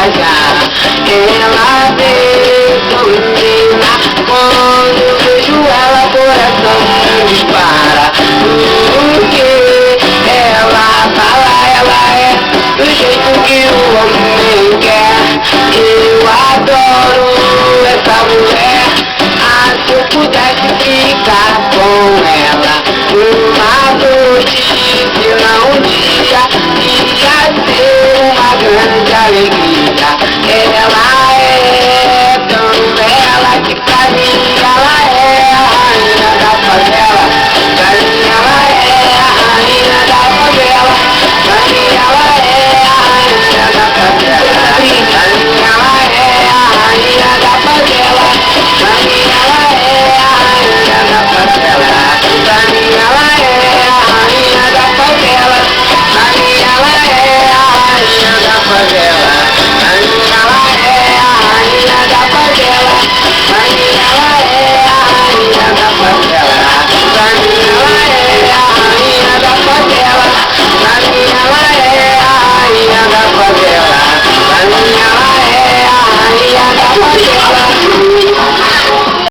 viajar. Ela veio doce. Quando eu vejo ela, coração dispara. Porque ela fala, ela é do jeito que o homem quer. Eu adoro essa mulher. Ah, se eu pudesse ficar com ela uma noite, se não um dia, ia ser uma grande alegria.